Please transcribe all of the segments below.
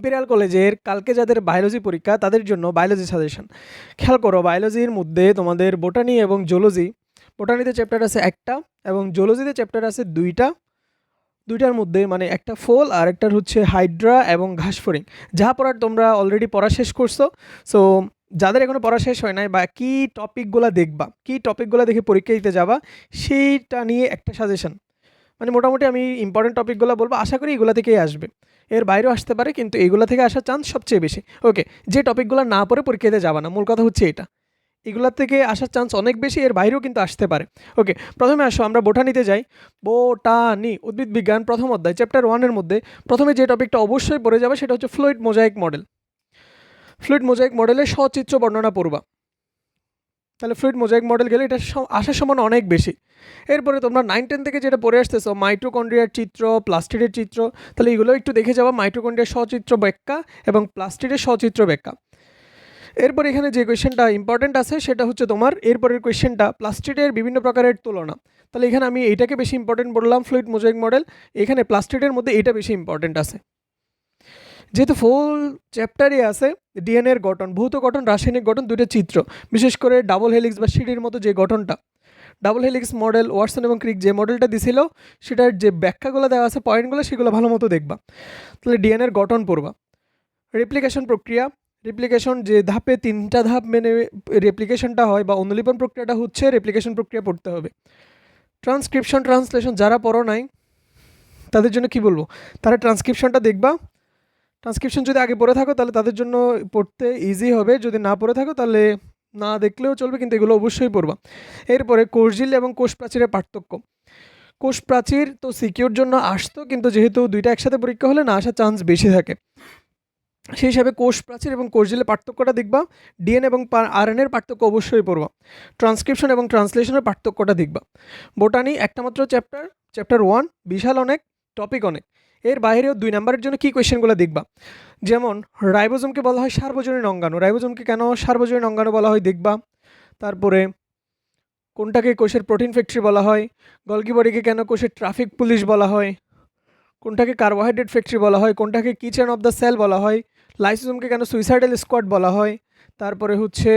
Imperial কলেজের কালকে যাদের বায়োলজি পরীক্ষা তাদের জন্য বায়োলজি সাজেশন। খেয়াল করো, বায়োলজির মধ্যে তোমাদের বোটানি এবং জুলজি। বোটানিতে চ্যাপ্টার আছে একটা এবং জুলজিতে চ্যাপ্টার আছে দুইটার মধ্যে মানে একটা ফল আর একটা হচ্ছে হাইড্রা এবং ঘাসফড়িং। যা পড়ার তোমরা অলরেডি পড়া শেষ করছো। সো যাদের এখনও পড়া শেষ হয় নাই বা কী টপিকগুলো দেখবা, কী টপিকগুলো দেখে পরীক্ষা দিতে যাবা, সেইটা নিয়ে একটা সাজেশন। মানে মোটামুটি আমি ইম্পর্টেন্ট টপিকগুলো বলবো, আশা করি এগুলো থেকেই আসবে। এর বাইরেও আসতে পারে, কিন্তু এগুলো থেকে আসার চান্স সবচেয়ে বেশি। ওকে, যে টপিকগুলো না পড়ে পরীক্ষা দিতে যাবা না, মূল কথা হচ্ছে এটা। এগুলো থেকে আসার চান্স অনেক বেশি, এর বাইরেও কিন্তু আসতে পারে। ওকে, প্রথমে আসো আমরা বোটানিতে যাই। বোটানি উদ্ভিদ বিজ্ঞান প্রথম অধ্যায় চ্যাপ্টার 1-এর মধ্যে প্রথমে যে টপিকটা অবশ্যই পড়ে যাবে সেটা হচ্ছে fluid mosaic model. Fluid mosaic মডেলের সচিত্র বর্ণনা পড়বা। তাহলে ফ্লুইড মোজাইক মডেল গেলে এটা আসার সম্ভাবনা অনেক বেশি। এরপরে তোমরা 9-10 থেকে যেটা পড়ে আসতেছো মাইটোকন্ড্রিয়ার চিত্র, প্লাস্টিডের চিত্র, তাহলে এগুলো একটু দেখে যাবা। মাইটোকন্ড্রিয়ার সচিত্র ব্যাখ্যা এবং প্লাস্টিডের সচিত্র ব্যাখ্যা। এরপর এখানে যে কোয়েশ্চেনটা ইম্পর্টেন্ট আছে সেটা হচ্ছে তোমার এরপরের কোয়েশ্চেনটা প্লাস্টিডের বিভিন্ন প্রকারের তুলনা। তাহলে এখানে আমি এইটাকে বেশি ইম্পর্টেন্ট বললাম, ফ্লুইড মোজাইক মডেল। এখানে প্লাস্টিডের মধ্যে এটা বেশি ইম্পর্টেন্ট আছে, যেহেতু ফুল চ্যাপ্টারই আছে ডিএনএর গঠন, ভৌত গঠন, রাসায়নিক গঠন, দুইটা চিত্র, বিশেষ করে ডাবল হেলিক্স বা সিডির মতো যে গঠনটা। ডাবল হেলিক্স মডেল ওয়াটসন এবং ক্রিক যে মডেলটা দিছিল সেটার যে ব্যাখ্যাগুলো দেওয়া আছে পয়েন্টগুলো সেগুলো ভালো মতো দেখবা। তাহলে ডিএনএর গঠন পড়বা। রেপ্লিকেশন প্রক্রিয়া, রেপ্লিকেশন যে ধাপে 3টা ধাপ মেনে রেপ্লিকেশনটা হয় বা অনুলিপন প্রক্রিয়াটা হচ্ছে রেপ্লিকেশন প্রক্রিয়া পড়তে হবে। ট্রান্সক্রিপশন ট্রান্সলেশন যারা পড়ো নাই তাদের জন্য কি বলবো, তারা ট্রান্সক্রিপশনটা দেখবা। ট্রান্সক্রিপশন যদি আগে পড়ে থাকো তাহলে তাদের জন্য পড়তে ইজি হবে, যদি না পড়ে থাকো তাহলে না দেখলেও চলবে, কিন্তু এগুলো অবশ্যই পড়বা। এরপরে কোষঝিল্লি এবং কোষ প্রাচীরের পার্থক্য। কোষ প্রাচীর তো সিকিউর জন্য আসতো, কিন্তু যেহেতু দুইটা একসাথে পরীক্ষা হলে না আসার চান্স বেশি থাকে, সেই হিসাবে কোষ প্রাচীর এবং কোষঝিল্লির পার্থক্যটা দেখবা। ডিএনএ এবং আরএনএর পার্থক্য অবশ্যই পড়বা। ট্রান্সক্রিপশন এবং ট্রান্সলেশনের পার্থক্যটা দেখবা। বোটানি একটা মাত্র চ্যাপ্টার 1, বিশাল অনেক টপিক অনেক। এর বাইরেও 2 নম্বরের জন্য কী কোয়েশ্চেনগুলো দেখবা, যেমন রাইবোজোমকে বলা হয় সার্বজনীন অঙ্গাণু, রাইবোজোমকে কেন সার্বজনীন অঙ্গাণু বলা হয় দেখবা। তারপরে কোনটাকে কোষের প্রোটিন ফ্যাক্টরি বলা হয়, গলগি বডিকে কেন কোষের ট্রাফিক পুলিশ বলা হয়, কোনটাকে কার্বোহাইড্রেট ফ্যাক্টরি বলা হয়, কোনটাকে কিচেন অফ দ্য সেল বলা হয়, লাইসোজোমকে কেন সুইসাইডাল স্কোয়াড বলা হয়। তারপরে হচ্ছে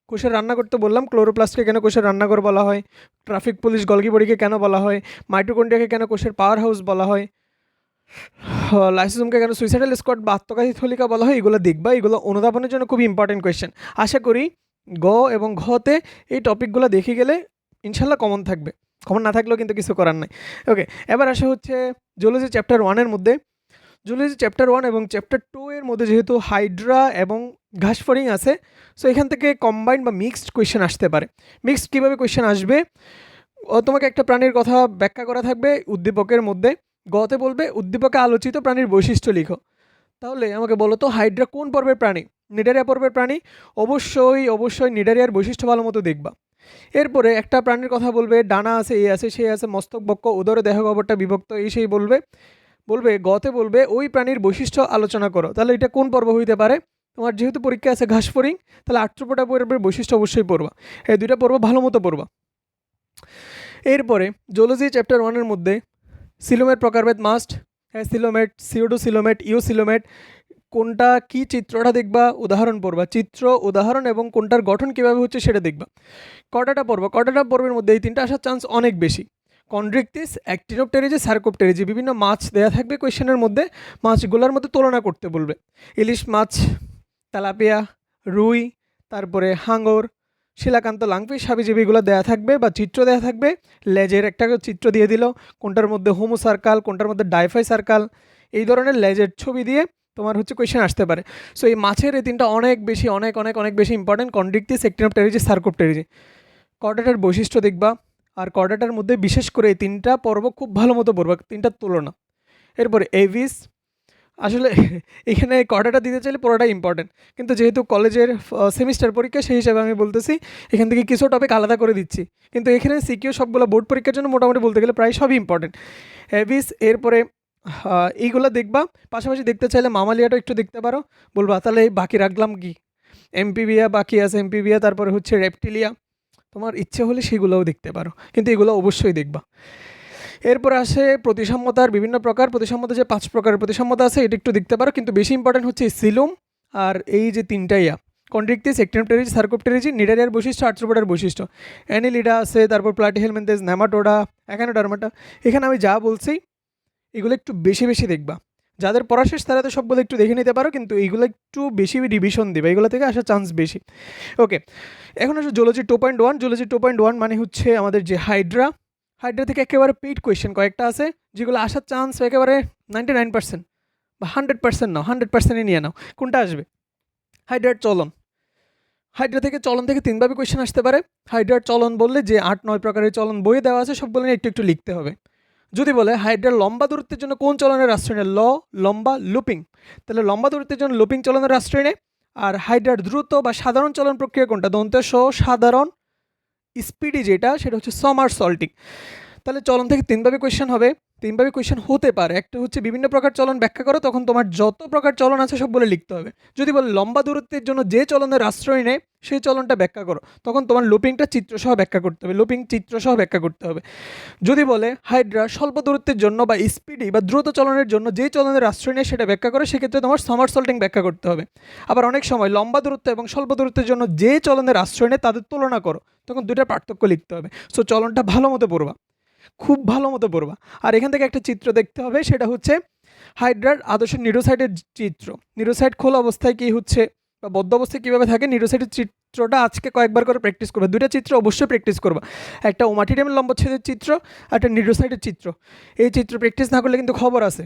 কোষের রান্না করতে বললাম, ক্লোরোপ্লাস্টকে কেন কোষের রান্নাঘর বলা হয়, ট্রাফিক পুলিশ গলগি বডিকে কেন বলা হয়, মাইটোকন্ড্রিয়াকে কেন কোষের পাওয়ার হাউস বলা হয়, লাইসোজোমকে কেন সুইসাইডাল স্কোয়াড বা আত্মঘাতী থলিকা বলা হয়। এগুলো দেখবা, এগুলো অনুধাবনের জন্য খুবই ইম্পর্টেন্ট কোয়েশ্চেন। আশা করি গ এবং ঘতে এই টপিকগুলো দেখে গেলে ইনশাল্লাহ কমন থাকবে, কমন না থাকলেও কিন্তু কিছু করার নাই। ওকে, এবার আসা হচ্ছে জুলজি চ্যাপ্টার 1-এর মধ্যে। জুলজি চ্যাপ্টার 1 এবং চ্যাপ্টার 2-এর মধ্যে যেহেতু হাইড্রা এবং ঘাসফড়িং আছে, সো এখান থেকে কম্বাইন্ড বা মিক্সড কোয়েশ্চেন আসতে পারে। মিক্সড কীভাবে কোয়েশ্চেন আসবে, তোমাকে একটা প্রাণীর কথা ব্যাখ্যা করা থাকবে উদ্দীপকের মধ্যে, গতে বলবে উদ্দীপকে আলোচিত প্রাণীর বৈশিষ্ট্য লিখো। তাহলে আমাকে বলো তো হাইড্রা কোন পর্বের প্রাণী, নিডারিয়া পর্বের প্রাণী। অবশ্যই নিডারিয়ার বৈশিষ্ট্য ভালো মতো দেখবা। এরপরে একটা প্রাণীর কথা বলবে, ডানা আছে, এ আছে, সে আছে, মস্তক, বক্ষ, উদর, দেহ গহ্বরটা বিভক্ত, এই সেই বলবে গতে বলবে ওই প্রাণীর বৈশিষ্ট্য আলোচনা করো। তাহলে এটা কোন পর্ব হইতে পারে, তোমার যেহেতু পরীক্ষা আছে ঘাসফড়িং, তাহলে আর্থ্রোপোডা পর্বের বৈশিষ্ট্য অবশ্যই পড়বা। এই দুইটা পর্ব ভালো মতো পড়বা। এরপরে জুলজি চ্যাপ্টার 1-এর মধ্যে সিলোমেট প্রকারভেদ মাস্ট, সিলোমেট, সিওডোসিলোমেট, ইওসিলোমেট, কোনটা কি চিত্রটা দেখবা, উদাহরণ পড়বা, চিত্র উদাহরণ এবং কোনটার গঠন কীভাবে হচ্ছে সেটা দেখবা। কটাটা পর্বের মধ্যে এই 3টা আসার চান্স অনেক বেশি। কন্ড্রিকটিস, অ্যাক্টিনোপটেরিজি, সার্কোপটেরিজি, বিভিন্ন মাছ দেয়া থাকবে কোয়েশ্চেনের মধ্যে, মাছগুলোর মধ্যে তুলনা করতে বলবে। ইলিশ মাছ, তেলাপিয়া, রুই, তারপরে হাঙর, শিলাকান্ত, লাংফিশ, হাবিজাবিগুলো দেয়া থাকবে বা চিত্র দেয়া থাকবে। লেজের একটা চিত্র দিয়ে দিল, কোনটার মধ্যে হোমো সার্কাল, কোনটার মধ্যে ডাইফাই সার্কাল, এই ধরনের লেজের ছবি দিয়ে তোমার হচ্ছে কোয়েশ্চেন আসতে পারে। সো এই মাছের এই 3টা অনেক বেশি ইম্পর্টেন্ট, কন্ড্রিকটিস, অ্যাক্টিনোপটেরিজি, সার্কোপটেরিজি। কর্ডাটার বৈশিষ্ট্য দেখবা, আর কর্ডাটার মধ্যে বিশেষ করে এই 3টা পর্ব খুব ভালো মতো পড়বা, 3টার তুলনা। এরপরে এভিস, আসলে এখানে কর্ডাটা দিতে চাইলে পুরোটাই ইম্পর্টেন্ট, কিন্তু যেহেতু কলেজের সেমিস্টার পরীক্ষা সেই হিসাবে আমি বলতেছি এখান থেকে কিছু টপিক আলাদা করে দিচ্ছি, কিন্তু এখানে সিকিউ সবগুলো বোর্ড পরীক্ষার জন্য মোটামুটি বলতে গেলে প্রায় সবই ইম্পর্টেন্ট। এভিস, এরপরে এইগুলো দেখবা। পাশাপাশি দেখতে চাইলে মামালিয়াটা একটু দেখতে পারো, বলবা তাহলে বাকি রাখলাম কি, এমপিবিয়া বাকি আছে, এমপিবিয়া, তারপরে হচ্ছে রেপটিলিয়া, তোমার ইচ্ছে হলে সেগুলোও দেখতে পারো, কিন্তু এগুলো অবশ্যই দেখবা। এরপর আসে প্রতিসাম্যতার বিভিন্ন প্রকার। প্রতিসাম্যতা যে 5 প্রকারের প্রতিসাম্যতা আছে এটা একটু দেখতে পারো, কিন্তু বেশি ইম্পর্টেন্ট হচ্ছে সিলুম আর এই যে তিনটাই কন্ট্রিকটিস, একটিনোপটেরিজ, সার্কোপটেরিজ, নিডারিয়ার বৈশিষ্ট্য, আর্থ্রোপোডার বৈশিষ্ট্য। অ্যানিলিডা আছে, তারপর প্লাটিহেলমিনথেস, নেমাটোডা, এখানোডার্মাটা। এখানে আমি যা বলছি এগুলো একটু বেশি বেশি দেখবা। যাদের পড়া শেষ তারা তো সবগুলো একটু দেখে নিতে পারো, কিন্তু এইগুলো একটু বেশি রিভিশন দেবে, এগুলো থেকে আসার চান্স বেশি। ওকে, এখন আসলে জুলজি 2.1। জুলজি 2.1 মানে হচ্ছে আমাদের যে হাইড্রা থেকে একেবারে পেইড কোয়েশ্চেন কয়েকটা আছে যেগুলো আসার চান্স একেবারে 99% বা 100% নাও, 100%ই নিয়ে নাও। কোনটা আসবে? হাইড্রার চলন। হাইড্রা থেকে চলন থেকে 3ভাবে কোয়েশ্চেন আসতে পারে। হাইড্রার চলন বললে যে 8-9 প্রকারের চলন বইয়ে দেওয়া আছে সবগুলো নিয়ে একটু একটু লিখতে হবে। যদি বলে হাইড্রার লম্বা দূরত্বের জন্য কোন চলনের আশ্রয় নেয়, লম্বা, লুপিং, তাহলে লম্বা দূরত্বের জন্য লুপিং চলনের আশ্রয় নেয়। আর হাইড্রার দ্রুত বা সাধারণ চলন প্রক্রিয়া কোনটা? দন্ত্য স, সাধারণ, স্পিডি যেটা সেটা হচ্ছে সমারসল্টিং। তাহলে চলন থেকে 3ভাবে কোয়েশ্চেন হবে। 3ভাবে কোয়েশ্চেন হতে পারে। একটা হচ্ছে বিভিন্ন প্রকার চলন ব্যাখ্যা করো, তখন তোমার যত প্রকার চলন আছে সবগুলো লিখতে হবে। যদি বলে লম্বা দূরত্বের জন্য যে চলনের আশ্রয় নেয় সেই চলনটা ব্যাখ্যা করো, তখন তোমার লুপিংটা চিত্রসহ ব্যাখ্যা করতে হবে, লুপিং চিত্রসহ ব্যাখ্যা করতে হবে। যদি বলে হাইড্রা স্বল্প দূরত্বের জন্য বা স্পিডি বা দ্রুত চলনের জন্য যে চলনের আশ্রয় নেয় সেটা ব্যাখ্যা করে, সেক্ষেত্রে তোমার সমারসল্টিং ব্যাখ্যা করতে হবে। আবার অনেক সময় লম্বা দূরত্ব এবং স্বল্প দূরত্বের জন্য যে চলনের আশ্রয় নেয় তাদের তুলনা করো, তখন দুইটার পার্থক্য লিখতে হবে। সো চলনটা ভালো মতো পড়বা, খুব ভালো মতো পড়বা। আর এখান থেকে একটা চিত্র দেখতে হবে, সেটা হচ্ছে হাইড্রার আদর্শ নিউরোসাইটের চিত্র। নিউরোসাইট খোলা অবস্থায় কী হচ্ছে বা বদ্ধ অবস্থায় কীভাবে থাকে, নিউরোসাইটের চিত্রটা আজকে কয়েকবার করে প্র্যাকটিস করবা। দুইটা চিত্র অবশ্যই প্র্যাকটিস করবা, একটা ওমাটিডিয়ামের লম্বচ্ছেদের চিত্র আর একটা নিউরোসাইটের চিত্র। এই চিত্র প্র্যাকটিস না করলে কিন্তু খবর আছে।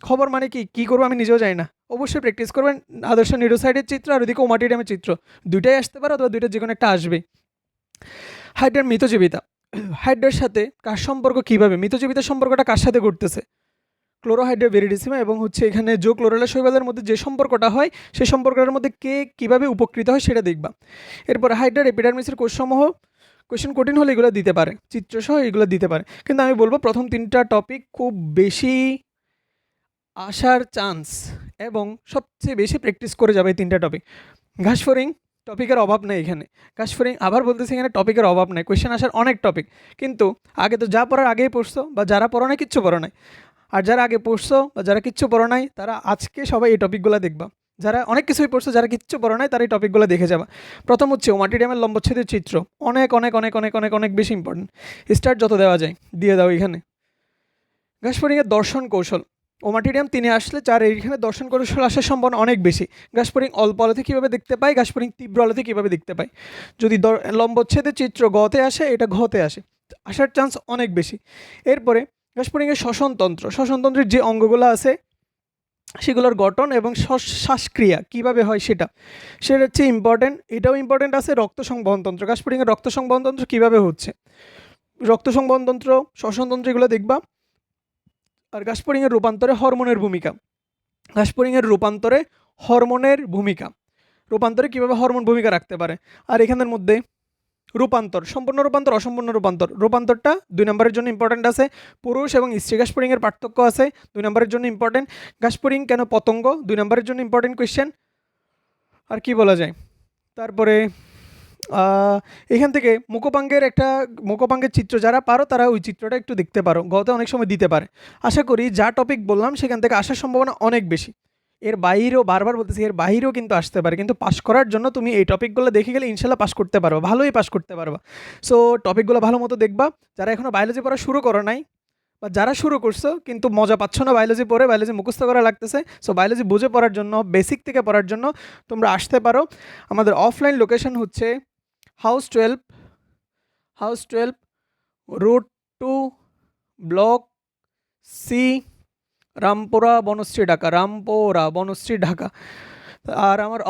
খবর মানে কি করবো আমি নিজেও জানি না। অবশ্যই প্র্যাকটিস করবেন আদর্শ নিউরোসাইটের চিত্র আর ওদিকে ওমাটিডিয়ামের চিত্র, দুইটাই আসতে পারে অথবা দুইটা যে কোনো একটা আসবে। হাইড্রার মৃতজীবিতা। হাইড্রার সাথে কার সম্পর্ক কীভাবে, মৃতজীবিতার সম্পর্কটা কার সাথে ঘটতেছে? ক্লোরোহাইড্রা ভেরিডিসিমা এবং হচ্ছে এখানে জো ক্লোরেলা শৈবালের মধ্যে যে সম্পর্কটা হয় সেই সম্পর্কটার মধ্যে কে কীভাবে উপকৃত হয় সেটা দেখবা। এরপর হাইড্রার এপিডার্মিসের কোষসমূহ, কোয়েশ্চেন কঠিন হলে এগুলো দিতে পারে, চিত্রসহ এগুলো দিতে পারে। কিন্তু আমি বলবো প্রথম 3টা টপিক খুব বেশি আসার চান্স এবং সবচেয়ে বেশি প্র্যাকটিস করে যাবে এই 3টা টপিক। ঘাসফড়িং টপিকের অভাব নেই এখানে। ঘাসফড়িং আবার বলতেছি এখানে টপিকের অভাব নেই, কোয়েশ্চেন আসার অনেক টপিক, কিন্তু আগে তো যা পড়ার আগেই পড়ছো বা যারা পড়ো নাই কিচ্ছু পড়ো নাই। আর যারা আগে পড়ছো বা যারা কিচ্ছু পড়ো নাই তারা আজকে সবাই এই টপিকগুলো দেখবা। যারা অনেক কিছুই পড়ছো, যারা কিচ্ছু পড়ো নাই তারা এই টপিকগুলো দেখে যাবা। প্রথম হচ্ছে ওমাটিডিয়ামের লম্বচ্ছেদের চিত্র, অনেক অনেক অনেক অনেক অনেক অনেক বেশি ইম্পর্টেন্ট। স্টার্ট যত দেওয়া যায় দিয়ে দাও এখানে। ঘাসফড়িংয়ের দর্শন কৌশল, ওমাটিডিয়াম 3-এ আসলে 4 এইখানে দর্শন কৌশল আসার সম্ভাবনা অনেক বেশি। ঘাসফড়িং অল্প আলোতে কীভাবে দেখতে পাই, ঘাসফড়িং তীব্র আলোতে কীভাবে দেখতে পাই। যদি লম্বচ্ছেদের চিত্র গতে আসে, এটা ঘতে আসে, আসার চান্স অনেক বেশি। এরপরে ঘাসফড়িংয়ের শ্বসনতন্ত্র, শ্বসনতন্ত্রের যে অঙ্গগুলো আছে সেগুলোর গঠন এবং শ্বাসক্রিয়া কীভাবে হয় সেটা হচ্ছে ইম্পর্টেন্ট। এটাও ইম্পর্টেন্ট আছে রক্ত সংবহনতন্ত্র, ঘাসফড়িংয়ের রক্ত সংবহনতন্ত্র কীভাবে হচ্ছে, রক্ত সংবহনতন্ত্র, শ্বসনতন্ত্র এগুলো দেখবা। আর ঘাসফড়িংয়ের রূপান্তরে হরমোনের ভূমিকা, ঘাসফড়িংয়ের রূপান্তরে হরমোনের ভূমিকা, রূপান্তরে কীভাবে হরমোন ভূমিকা রাখতে পারে। আর এখানের মধ্যে রূপান্তর, সম্পূর্ণ রূপান্তর, অসম্পূর্ণ রূপান্তর, রূপান্তরটা 2 নম্বরের জন্য ইম্পর্টেন্ট আছে। পুরুষ এবং স্ত্রী ঘাসফড়িংয়ের পার্থক্য আছে, 2 নম্বরের জন্য ইম্পর্টেন্ট। ঘাসফড়িং কেন পতঙ্গ, 2 নম্বরের জন্য ইম্পর্টেন্ট কোয়েশ্চেন। আর কি বলা যায়, তারপরে এখান থেকে মুখোপাঙ্গের চিত্র যারা পারো তারা ওই চিত্রটা একটু দেখতে পারো, গতে অনেক সময় দিতে পারে। আশা করি যা টপিক বললাম সেখান থেকে আসার সম্ভাবনা অনেক বেশি। এর বাইরেও বারবার বলতেছি, এর বাইরেও কিন্তু আসতে পারে, কিন্তু পাস করার জন্য তুমি এই টপিকগুলো দেখে গেলে ইনশাল্লাহ পাস করতে পারবা, ভালোই পাস করতে পারবা। সো টপিকগুলো ভালো মতো দেখবা। যারা এখনও বায়োলজি পড়া শুরু করো নাই বা যারা শুরু করছো কিন্তু মজা পাচ্ছ না বায়োলজি পড়ে, বায়োলজি মুখস্থ করা লাগতেছে, সো বায়োলজি বুঝে পড়ার জন্য, বেসিক থেকে পড়ার জন্য তোমরা আসতে পারো। আমাদের অফলাইন লোকেশন হচ্ছে house 12 road 2 block C, Rampura Banasree Dhaka. আর আমার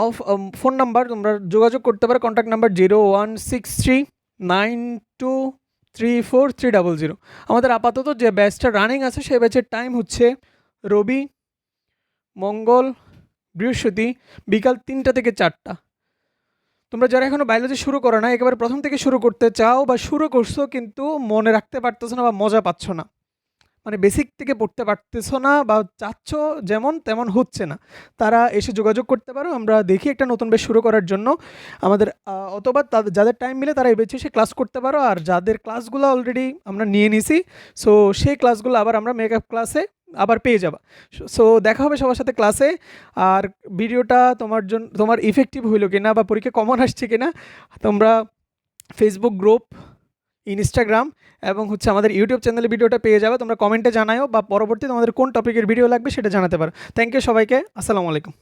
ফোন নাম্বার তোমরা যোগাযোগ করতে পারো, কন্ট্যাক্ট নাম্বার 0163923430। আমাদের আপাতত যে ব্যাচটা রানিং আছে সেই ব্যাচের টাইম হচ্ছে রবি, মঙ্গল, বৃহস্পতি বিকাল 3টা থেকে 4টা। তোমরা যারা এখনও বায়োলজি শুরু করো না, একেবারে প্রথম থেকে শুরু করতে চাও বা শুরু করছো কিন্তু মনে রাখতে পারতেছো না বা মজা পাচ্ছ না, মানে বেসিক থেকে পড়তে পারতেছো না বা চাচ্ছ যেমন তেমন হচ্ছে না, তারা এসে যোগাযোগ করতে পারো। আমরা দেখি একটা নতুন ব্যাচ শুরু করার জন্য আমাদের অথবা যাদের টাইম মিলে তারা এই ব্যাচে এসে ক্লাস করতে পারো। আর যাদের ক্লাসগুলো অলরেডি আমরা নিয়ে নিছি, সো সেই ক্লাসগুলো আবার আমরা মেকআপ ক্লাসে আবার পেয়ে যাবা। সো দেখা হবে সবার সাথে ক্লাসে। আর ভিডিওটা তোমার ইফেক্টিভ হইলো কিনা বা পরীক্ষা কমন আসছে কিনা তোমরা ফেসবুক গ্রুপ, ইনস্টাগ্রাম এবং আমাদের ইউটিউব চ্যানেলে ভিডিওটা পেয়ে যাবে। তোমরা কমেন্টে জানাও বা পরবর্তী তোমাদের কোন টপিকের ভিডিও লাগবে সেটা জানাতে পারো। থ্যাংক ইউ সবাইকে, আসসালামু আলাইকুম।